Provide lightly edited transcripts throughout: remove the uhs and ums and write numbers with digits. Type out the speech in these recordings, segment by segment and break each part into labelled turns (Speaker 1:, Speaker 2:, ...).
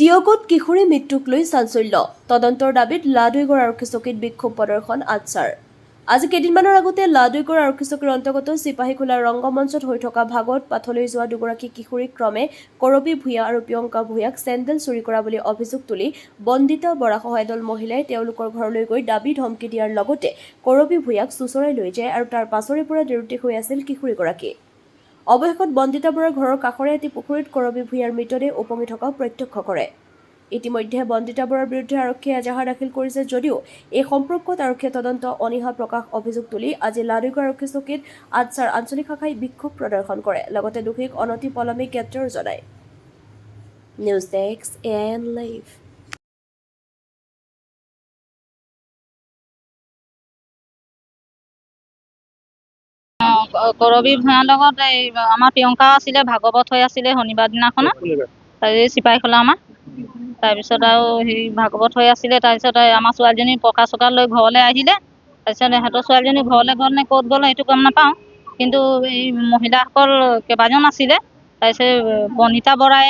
Speaker 1: বিয়োগত কিশোৰী মৃত্যুক লৈ চাঞ্চল্য তদন্তৰ দাবীত লাডুইগড় আৰক্ষী চকীত বিক্ষোভ প্ৰদৰ্শন আটছাৰ। আজি কেইদিনমানৰ আগতে লাডুইগড় আৰক্ষী চকীৰ অন্তৰ্গত চিপাহীখোলা ৰংগমঞ্চত হৈ থকা ভাগৱত পাঠলৈ যোৱা দুগৰাকী কিশোৰীক ক্ৰমে কৰবী ভূঞা আৰু প্ৰিয়ংকা ভূঞাক চেণ্ডেল চুৰি কৰা বুলি অভিযোগ তুলি বন্দিতা বৰাসহ এদল মহিলাই তেওঁলোকৰ ঘৰলৈ গৈ দাবী ধমকি দিয়াৰ লগতে কৰবী ভূঞাক চুচৰাই লৈ যায় আৰু তাৰ পাছৰে পৰা দেৰুতি হৈ আছিল কিশোৰীগৰাকী। অৱশেষত বন্দিতা বৰাৰ ঘৰৰ কাষৰে এটি পুখুৰীত কৰবী ভূঞাৰ মৃতদেহ উপঙি থকা প্ৰত্যক্ষ কৰে। ইতিমধ্যে বন্দিতা বৰাৰ বিৰুদ্ধে আৰক্ষীয়ে এজাহাৰ দাখিল কৰিছে যদিও এই সম্পৰ্কত আৰক্ষীয়ে তদন্ত অনীহা প্ৰকাশ অভিযোগ তুলি আজি লাডুইগড় আৰক্ষী চকীত আটছাৰ আঞ্চলিক শাখাই বিক্ষোভ প্ৰদৰ্শন কৰে, লগতে দোষীক অনতি পলমে গ্ৰেপ্তাৰ জনায়। News desk AIN live.
Speaker 2: Karabi ভূঞাৰ লগত এই আমাৰ প্ৰিয়ংকা আছিলে, ভাগৱত হৈ আছিলে শনিবাৰ দিনাখনত এই চিপাহীখোলা আমাৰ। তাৰপিছত আৰু হেৰি ভাগৱত হৈ আছিলে, তাৰপিছত আমাৰ ছোৱালীজনী পকা চকা লৈ ঘৰলৈ আহিলে। তাৰপিছত সিহঁতৰ ছোৱালীজনী ঘৰলৈ গ'ল নে ক'ত গ'ল সেইটো গম নাপাওঁ, কিন্তু এই মহিলাসকল কেইবাজন আছিলে। তাৰপিছত বনিতা বৰাই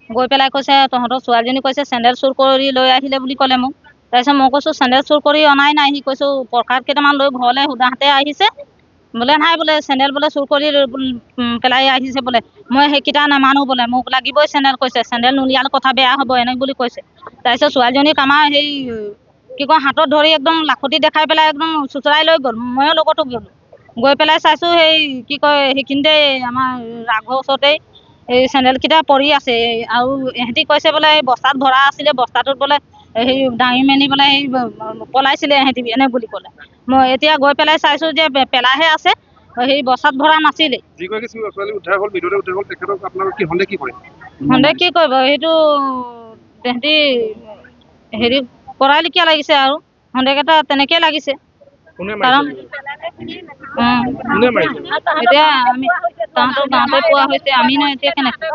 Speaker 2: গৈ পেলাই কৈছে তহঁতৰ ছোৱালীজনী কৈছে চেণ্ডেল চুৰ কৰি লৈ আহিলে বুলি ক'লে মোক। তাৰপিছত মই কৈছোঁ চেণ্ডেল চুৰ কৰি অনাই নাই, সি কৈছোঁ প্ৰসাদ কেইটামান লৈ ঘৰলৈ সুধাতে আহিছে বোলে, নাই বোলে চেণ্ডেল বোলে চুৰ কৰি পেলাই আহিছে বোলে। মই সেইকেইটা নামানো বোলে, মোক লাগিবই চেণ্ডেল কৈছে, চেণ্ডেল নুলিয়ালে কথা বেয়া হ'ব এনেকৈ বুলি কৈছে। তাৰপিছত ছোৱালীজনীক আমাৰ সেই কি কয় হাতত ধৰি একদম লাখুটি দেখাই পেলাই একদম চুচৰাই লৈ গ'ল। ময়ো লগতো গ'লোঁ, গৈ পেলাই চাইছোঁ সেই কি কয় সেইখিনিতে আমাৰ ৰাঘৰ ওচৰতেই এই চেণ্ডেলকেইটা পৰি আছে আৰু ইহঁতি কৈছে বোলে এই বস্তাত ভৰা আছিলে, বস্তাটোত বোলে সেই দাঙি মেলি বোলে সেই পলাইছিলে ইহঁতি এনে বুলি ক'লে। মই এতিয়া গৈ পেলাই চাইছোঁ যে পেলাইহে আছে, সেই বস্তাত ভৰা নাছিলে। সন্দেহ কি কৰিব, সেইটো তেহেঁতি হেৰি কৰাই লিখিয়া লাগিছে আৰু সন্দেহকেইটা তেনেকেই লাগিছে। কাৰণ এতিয়া আমি তাহাঁতৰ গাঁৱতে পোৱা হৈছে, আমি ন এতিয়া কেনেকৈ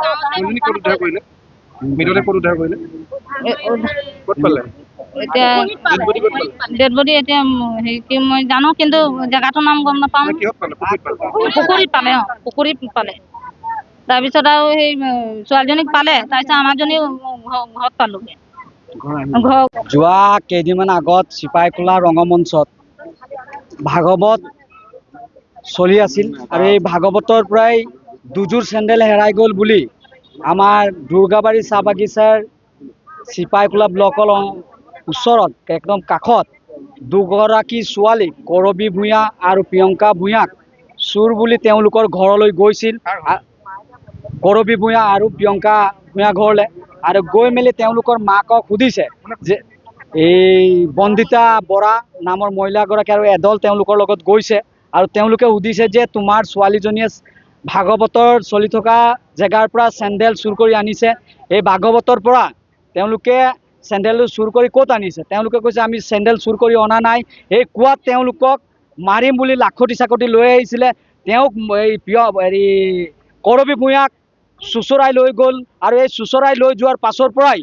Speaker 2: এতিয়া ডেড বডি এতিয়া হেৰি কি মই জানো, কিন্তু জেগাটোৰ নাম গম নাপাওঁ। পুখুৰীত পালে, পুখুৰীত পালে। তাৰপিছত আৰু সেই ছোৱালীজনীক পালে, তাৰপিছত আমাৰজনী ঘৰত পালোগৈ।
Speaker 3: যোৱা কেইদিনমান আগত চিপাহীখোলা ৰংগমঞ্চত ভাগৱত চলি আছিল আৰু এই ভাগৱতৰ পৰাই দুযোৰ চেণ্ডেল হেৰাই গ'ল বুলি আমাৰ দুৰ্গাবাৰী চাহ বাগিচাৰ চিপাহীখোলা ব্লকৰ ওচৰত একদম কাষত দুগৰাকী ছোৱালী কৰবী ভূঞা আৰু প্ৰিয়ংকা ভূঞাক চুৰ বুলি তেওঁলোকৰ ঘৰলৈ গৈছিল। কৰবী ভূঞা আৰু প্ৰিয়ংকা ভূঞা ঘৰলৈ আৰু গৈ মেলি তেওঁলোকৰ মাকক সুধিছে যে এই বন্দিতা বৰা নামৰ মহিলাগৰাকী আৰু এদল তেওঁলোকৰ লগত গৈছে আৰু তেওঁলোকে সুধিছে যে তোমাৰ ছোৱালীজনীয়ে ভাগৱতৰ চলি থকা জেগাৰ পৰা চেণ্ডেল চুৰ কৰি আনিছে, এই ভাগৱতৰ পৰা তেওঁলোকে চেণ্ডেল চুৰ কৰি ক'ত আনিছে? তেওঁলোকে কৈছে আমি চেণ্ডেল চুৰ কৰি অনা নাই। এই কোৱাত তেওঁলোকক মাৰিম বুলি লাখুটি চাখুটি লৈ আহিছিলে। তেওঁক এই কৰবী ভূঞাক চুচৰাই লৈ গ'ল আৰু এই চুচৰাই লৈ যোৱাৰ পাছৰ পৰাই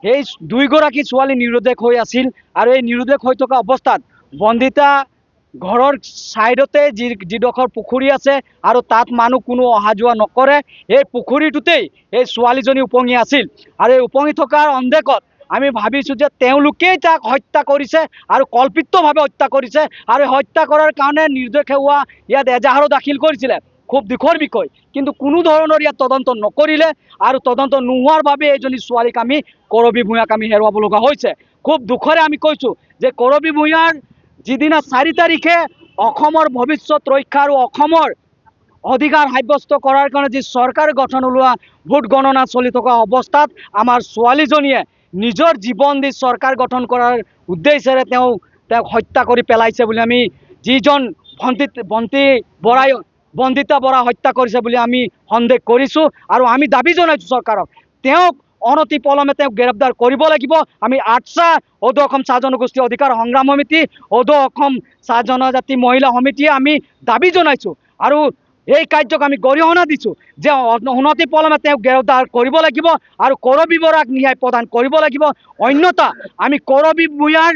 Speaker 3: এই দুইগৰাকী ছোৱালী নিৰুদ্দেশ হৈ আছিল আৰু এই নিৰুদ্দেশ হৈ থকা অৱস্থাত বন্দিতা ঘৰৰ ছাইডতে যিডোখৰ পুখুৰী আছে আৰু তাত মানুহ কোনো অহা যোৱা নকৰে, এই পুখুৰীটোতেই এই ছোৱালীজনী উপঙি আছিল আৰু এই উপঙি থকাৰ সন্দেহত আমি ভাবিছোঁ যে তেওঁলোকেই তাক হত্যা কৰিছে আৰু কল্পিতভাৱে হত্যা কৰিছে আৰু হত্যা কৰাৰ কাৰণে নিৰ্দোষ হোৱা ইয়াত এজাহাৰো দাখিল কৰিছিলে। খুব দুখৰ বিষয়, কিন্তু কোনো ধৰণৰ ইয়াত তদন্ত নকৰিলে আৰু তদন্ত নোহোৱাৰ বাবে এইজনী ছোৱালীক আমি কৰবী ভূঞাক আমি হেৰুৱাব লগা হৈছে। খুব দুখৰে আমি কৈছোঁ যে কৰবী ভূঞাৰ যিদিনা 4 তাৰিখে অসমৰ ভৱিষ্যত ৰক্ষা আৰু অসমৰ অধিকাৰ সাব্যস্ত কৰাৰ কাৰণে যি চৰকাৰ গঠন ওলোৱা ভোট গণনা চলি থকা অৱস্থাত আমাৰ ছোৱালীজনীয়ে নিজৰ জীৱন দি চৰকাৰ গঠন কৰাৰ উদ্দেশ্যেৰে তেওঁক হত্যা কৰি পেলাইছে বুলি আমি যিজন বন্দিতা বৰা হত্যা কৰিছে বুলি আমি সন্দেহ কৰিছোঁ আৰু আমি দাবী জনাইছোঁ চৰকাৰক তেওঁক অনতি পলমে তেওঁক গ্ৰেপ্তাৰ কৰিব লাগিব। আমি আটছা অধৈ অসম চাহ জনগোষ্ঠী অধিকাৰ সংগ্ৰাম সমিতি, অধৈ অসম চাহ জনজাতি মহিলা সমিতিয়ে আমি দাবী জনাইছোঁ আৰু এই কাৰ্যক আমি গৰিহণা দিছোঁ যে অনতি পলমে তেওঁক গ্ৰেপ্তাৰ কৰিব লাগিব আৰু কৰবী বৰাক ন্যায় প্ৰদান কৰিব লাগিব। অন্যথা আমি কৰবী ভূঞাৰ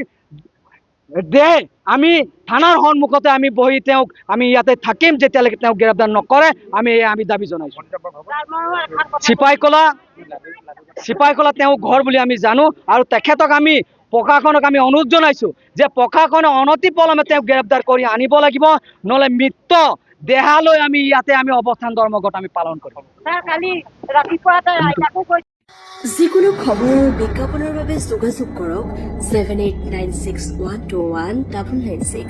Speaker 3: দে আমি থানাৰ সন্মুখতে আমি বহি তেওঁক আমি ইয়াতে থাকিম যেতিয়ালৈকে তেওঁক গ্ৰেপ্তাৰ নকৰে আমি দাবী জনাইছোঁ চিপাহীকলা তেওঁ ঘৰ বুলি আমি জানো আৰু তেখেতক আমি প্ৰশাসনক আমি অনুৰোধ জনাইছোঁ যে প্ৰশাসনে অনতিপলমে তেওঁক গ্ৰেপ্তাৰ কৰি আনিব লাগিব নহ'লে মৃত দেহালৈ আমি ইয়াতে আমি অৱস্থান ধৰ্মঘট আমি পালন কৰিম
Speaker 1: যিকোনো খবৰ আৰু বিজ্ঞাপনৰ বাবে যোগাযোগ কৰক 7896121996